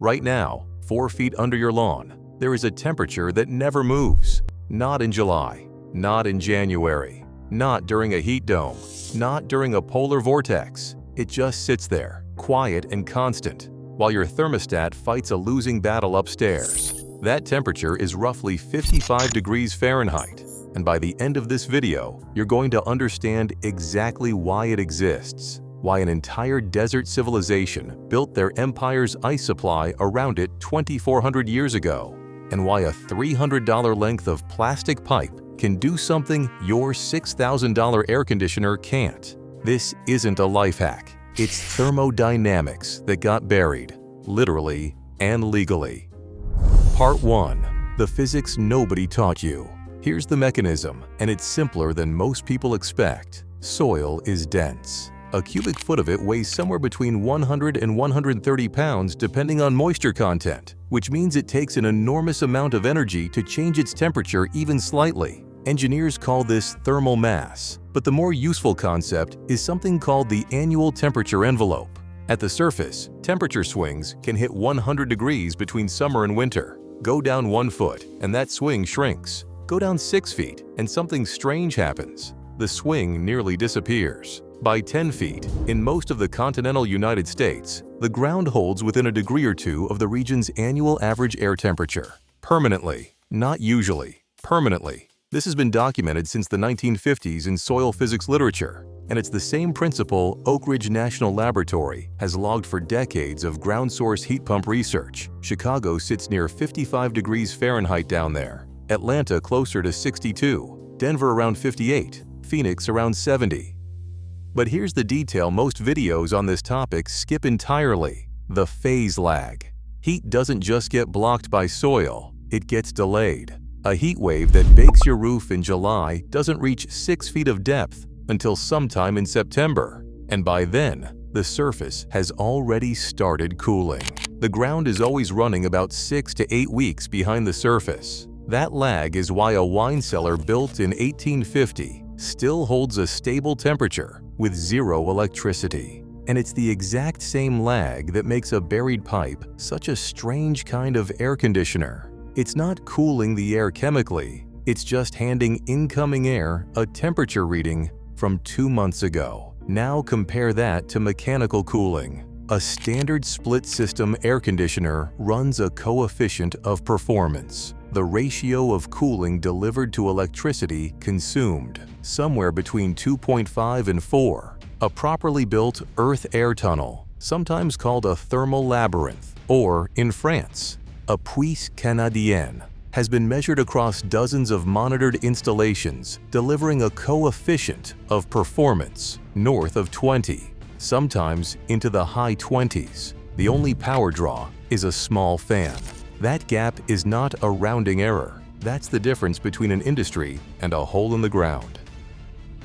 Right now, 4 feet under your lawn, there is a temperature that never moves. Not in July, not in January, not during a heat dome, not during a polar vortex. It just sits there, quiet and constant, while your thermostat fights a losing battle upstairs. That temperature is roughly 55 degrees Fahrenheit, and by the end of this video, you're going to understand exactly why it exists, why an entire desert civilization built their empire's ice supply around it 2,400 years ago, and why a $300 length of plastic pipe can do something your $6,000 air conditioner can't. This isn't a life hack. It's thermodynamics that got buried, literally and legally. Part 1. The physics nobody taught you. Here's the mechanism, and it's simpler than most people expect. Soil is dense. A cubic foot of it weighs somewhere between 100 and 130 pounds depending on moisture content, which means it takes an enormous amount of energy to change its temperature even slightly. Engineers call this thermal mass, but the more useful concept is something called the annual temperature envelope. At the surface, temperature swings can hit 100 degrees between summer and winter. Go down 1 foot, and that swing shrinks. Go down 6 feet, and something strange happens. The swing nearly disappears. By 10 feet, in most of the continental United States, the ground holds within a degree or two of the region's annual average air temperature. Permanently, not usually, permanently. This has been documented since the 1950s in soil physics literature, and it's the same principle Oak Ridge National Laboratory has logged for decades of ground source heat pump research. Chicago sits near 55 degrees Fahrenheit down there, Atlanta closer to 62, Denver around 58, Phoenix around 70. But here's the detail most videos on this topic skip entirely: the phase lag. Heat doesn't just get blocked by soil, it gets delayed. A heat wave that bakes your roof in July doesn't reach 6 feet of depth until sometime in September, and by then, the surface has already started cooling. The ground is always running about 6 to 8 weeks behind the surface. That lag is why a wine cellar built in 1850 still holds a stable temperature with zero electricity. And it's the exact same lag that makes a buried pipe such a strange kind of air conditioner. It's not cooling the air chemically, it's just handing incoming air a temperature reading from 2 months ago. Now compare that to mechanical cooling. A standard split system air conditioner runs a coefficient of performance, the ratio of cooling delivered to electricity consumed, somewhere between 2.5 and 4. A properly built earth-air tunnel, sometimes called a thermal labyrinth, or in France, a puits canadienne, has been measured across dozens of monitored installations, delivering a coefficient of performance north of 20, sometimes into the high 20s. The only power draw is a small fan. That gap is not a rounding error. That's the difference between an industry and a hole in the ground.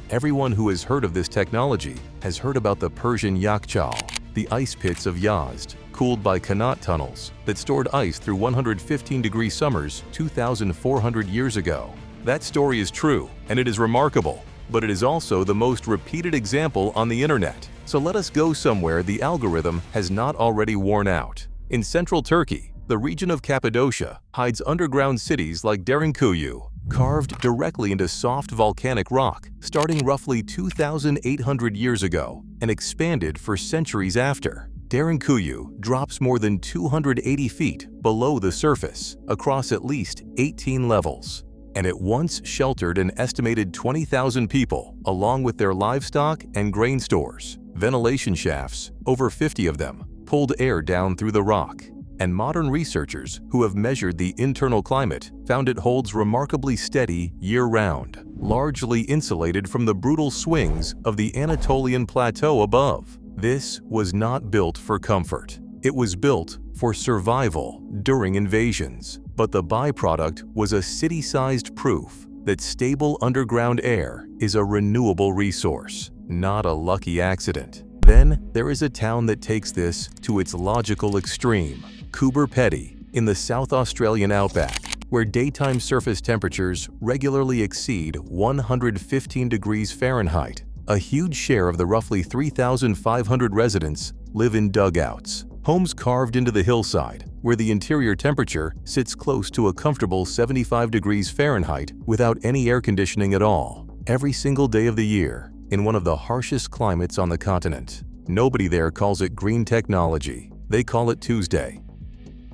Everyone who has heard of this technology has heard about the Persian Yakhchal, the ice pits of Yazd, cooled by Kanat tunnels that stored ice through 115-degree summers 2,400 years ago. That story is true, and it is remarkable, but it is also the most repeated example on the internet. So let us go somewhere the algorithm has not already worn out. In central Turkey, the region of Cappadocia hides underground cities like Derinkuyu, carved directly into soft volcanic rock starting roughly 2,800 years ago and expanded for centuries after. Derinkuyu drops more than 280 feet below the surface across at least 18 levels, and it once sheltered an estimated 20,000 people along with their livestock and grain stores. Ventilation shafts, over 50 of them, pulled air down through the rock, and modern researchers who have measured the internal climate found it holds remarkably steady year-round, largely insulated from the brutal swings of the Anatolian plateau above. This was not built for comfort. It was built for survival during invasions, but the byproduct was a city-sized proof that stable underground air is a renewable resource, not a lucky accident. Then there is a town that takes this to its logical extreme, Coober Pedy, in the South Australian outback, where daytime surface temperatures regularly exceed 115 degrees Fahrenheit. A huge share of the roughly 3,500 residents live in dugouts, Homes carved into the hillside, where the interior temperature sits close to a comfortable 75 degrees Fahrenheit without any air conditioning at all, every single day of the year, in one of the harshest climates on the continent. Nobody there calls it green technology. They call it Tuesday.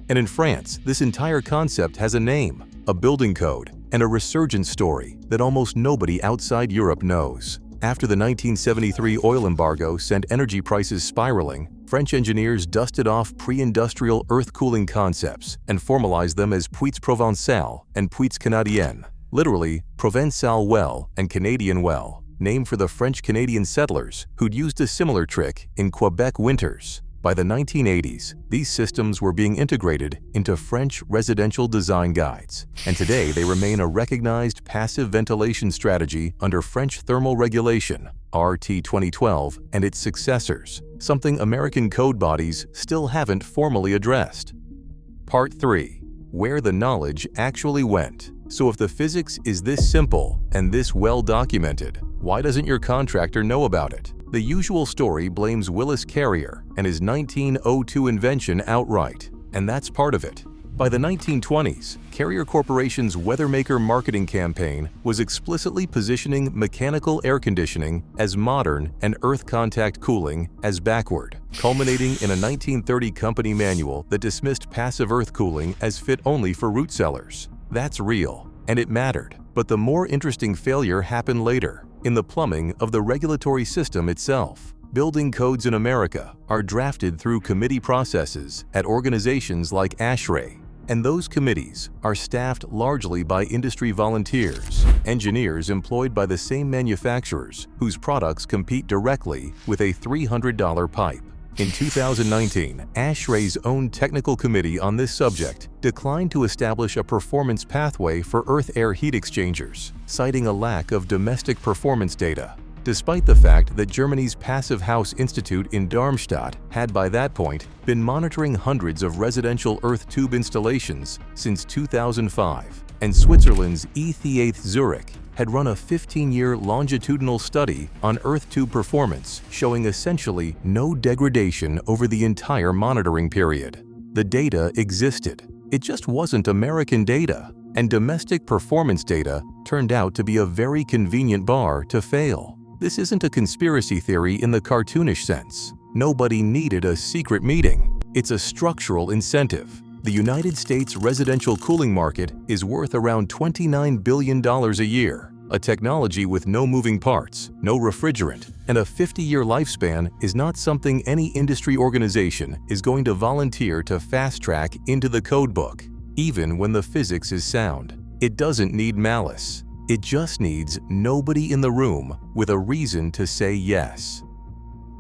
And in France, this entire concept has a name, a building code, and a resurgence story that almost nobody outside Europe knows. After the 1973 oil embargo sent energy prices spiraling, French engineers dusted off pre-industrial earth cooling concepts and formalized them as puits provençales and puits canadiennes, literally Provençal well and Canadian well, named for the French-Canadian settlers who'd used a similar trick in Quebec winters. By the 1980s, these systems were being integrated into French residential design guides, and today they remain a recognized passive ventilation strategy under French thermal regulation, RT 2012, and its successors, something American code bodies still haven't formally addressed. Part 3. Where the knowledge actually went. So if the physics is this simple and this well documented, why doesn't your contractor know about it? The usual story blames Willis Carrier and his 1902 invention outright, and that's part of it. By the 1920s, Carrier Corporation's Weathermaker marketing campaign was explicitly positioning mechanical air conditioning as modern and earth contact cooling as backward, culminating in a 1930 company manual that dismissed passive earth cooling as fit only for root cellars. That's real, and it mattered, but the more interesting failure happened later, in the plumbing of the regulatory system itself. Building codes in America are drafted through committee processes at organizations like ASHRAE, and those committees are staffed largely by industry volunteers, engineers employed by the same manufacturers whose products compete directly with a $300 pipe. In 2019, ASHRAE's own technical committee on this subject declined to establish a performance pathway for earth-air heat exchangers, citing a lack of domestic performance data, despite the fact that Germany's Passive House Institute in Darmstadt had by that point been monitoring hundreds of residential earth tube installations since 2005, and Switzerland's ETH Zurich had run a 15-year longitudinal study on earth tube performance showing essentially no degradation over the entire monitoring period. The data existed. It just wasn't American data, and domestic performance data turned out to be a very convenient bar to fail. This isn't a conspiracy theory in the cartoonish sense. Nobody needed a secret meeting. It's a structural incentive. The United States residential cooling market is worth around $29 billion a year. A technology with no moving parts, no refrigerant, and a 50-year lifespan is not something any industry organization is going to volunteer to fast-track into the codebook, even when the physics is sound. It doesn't need malice. It just needs nobody in the room with a reason to say yes.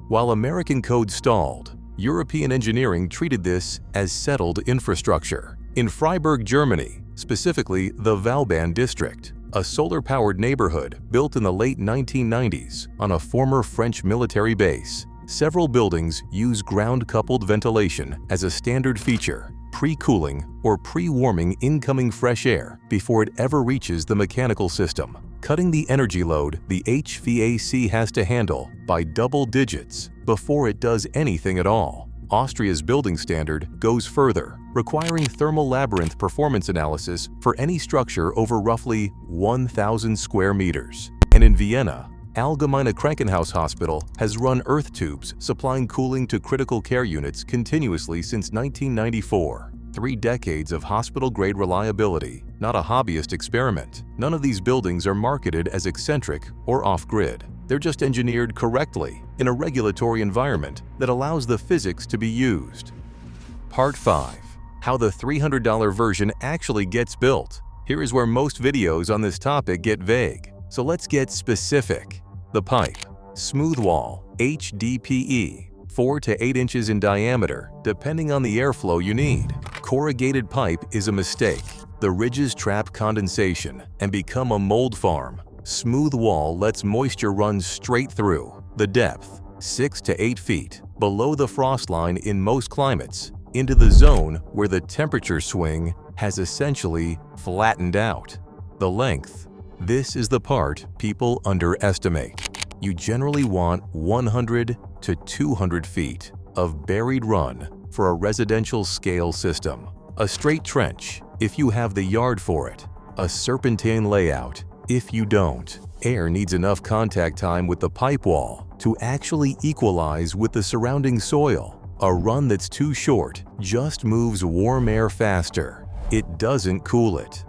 While American code stalled, European engineering treated this as settled infrastructure. In Freiburg, Germany, specifically the Vauban district, a solar-powered neighborhood built in the late 1990s on a former French military base, several buildings use ground-coupled ventilation as a standard feature, pre-cooling or pre-warming incoming fresh air before it ever reaches the mechanical system, cutting the energy load the HVAC has to handle by double digits before it does anything at all. Austria's building standard goes further, requiring thermal labyrinth performance analysis for any structure over roughly 1,000 square meters. And in Vienna, Allgemeine Krankenhaus Hospital has run earth tubes supplying cooling to critical care units continuously since 1994. 3 decades of hospital-grade reliability, not a hobbyist experiment. None of these buildings are marketed as eccentric or off-grid. They're just engineered correctly in a regulatory environment that allows the physics to be used. Part 5. How the $300 version actually gets built. Here is where most videos on this topic get vague. So let's get specific. The pipe. Smooth wall, HDPE, 4 to 8 inches in diameter, depending on the airflow you need. Corrugated pipe is a mistake. The ridges trap condensation and become a mold farm. Smooth wall lets moisture run straight through. The depth, 6 to 8 feet, below the frost line in most climates, into the zone where the temperature swing has essentially flattened out. The length. This is the part people underestimate. You generally want 100 to 200 feet of buried run for a residential scale system. A straight trench, if you have the yard for it. A serpentine layout, if you don't. Air needs enough contact time with the pipe wall to actually equalize with the surrounding soil. A run that's too short just moves warm air faster. It doesn't cool it.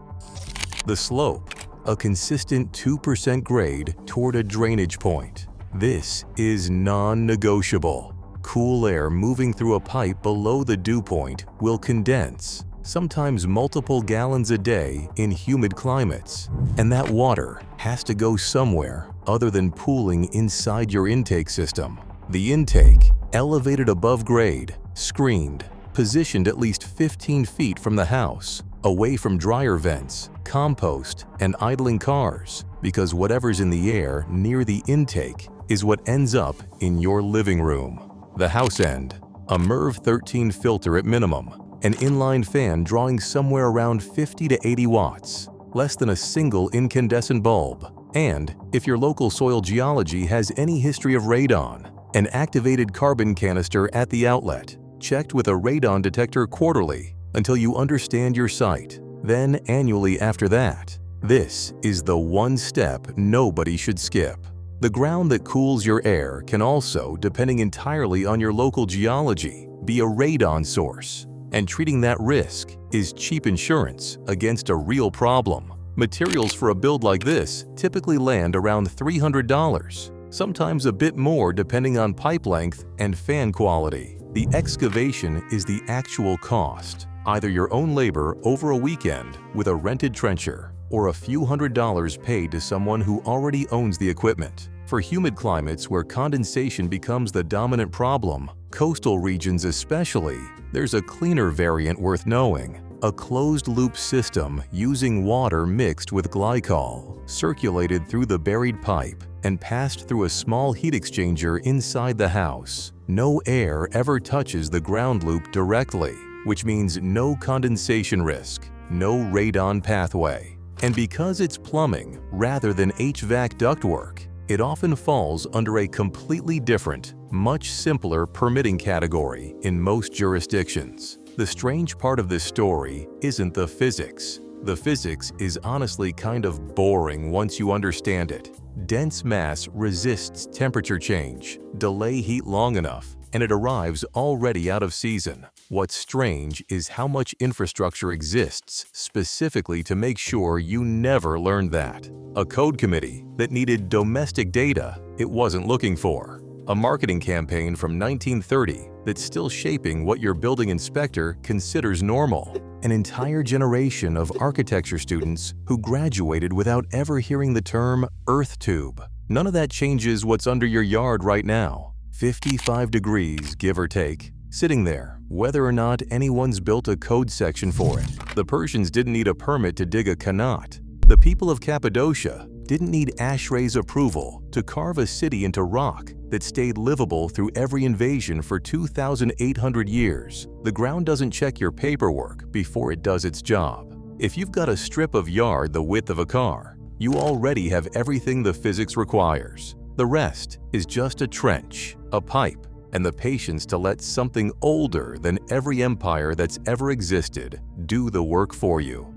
The slope, a consistent 2% grade toward a drainage point. This is non-negotiable. Cool air moving through a pipe below the dew point will condense, sometimes multiple gallons a day in humid climates. And that water has to go somewhere other than pooling inside your intake system. The intake, elevated above grade, screened, positioned at least 15 feet from the house, away from dryer vents, compost, and idling cars, because whatever's in the air near the intake is what ends up in your living room. The house end, a MERV 13 filter at minimum, an inline fan drawing somewhere around 50 to 80 watts, less than a single incandescent bulb, and, if your local soil geology has any history of radon, an activated carbon canister at the outlet, checked with a radon detector quarterly until you understand your site, then annually after that. This is the one step nobody should skip. The ground that cools your air can also, depending entirely on your local geology, be a radon source, and treating that risk is cheap insurance against a real problem. Materials for a build like this typically land around $300, sometimes a bit more depending on pipe length and fan quality. The excavation is the actual cost, either your own labor over a weekend with a rented trencher, or a few $100s paid to someone who already owns the equipment. For humid climates where condensation becomes the dominant problem, coastal regions especially, there's a cleaner variant worth knowing. A closed-loop system using water mixed with glycol, circulated through the buried pipe and passed through a small heat exchanger inside the house. No air ever touches the ground loop directly, which means no condensation risk, no radon pathway. And because it's plumbing rather than HVAC ductwork, it often falls under a completely different, much simpler permitting category in most jurisdictions. The strange part of this story isn't the physics. The physics is honestly kind of boring once you understand it. Dense mass resists temperature change, delay heat long enough, and it arrives already out of season. What's strange is how much infrastructure exists specifically to make sure you never learned that. A code committee that needed domestic data it wasn't looking for. A marketing campaign from 1930 that's still shaping what your building inspector considers normal. An entire generation of architecture students who graduated without ever hearing the term earth tube. None of that changes what's under your yard right now. 55 degrees, give or take, sitting there, whether or not anyone's built a code section for it. The Persians didn't need a permit to dig a qanat. The people of Cappadocia didn't need Ashray's approval to carve a city into rock that stayed livable through every invasion for 2,800 years. The ground doesn't check your paperwork before it does its job. If you've got a strip of yard the width of a car, you already have everything the physics requires. The rest is just a trench, a pipe, and the patience to let something older than every empire that's ever existed do the work for you.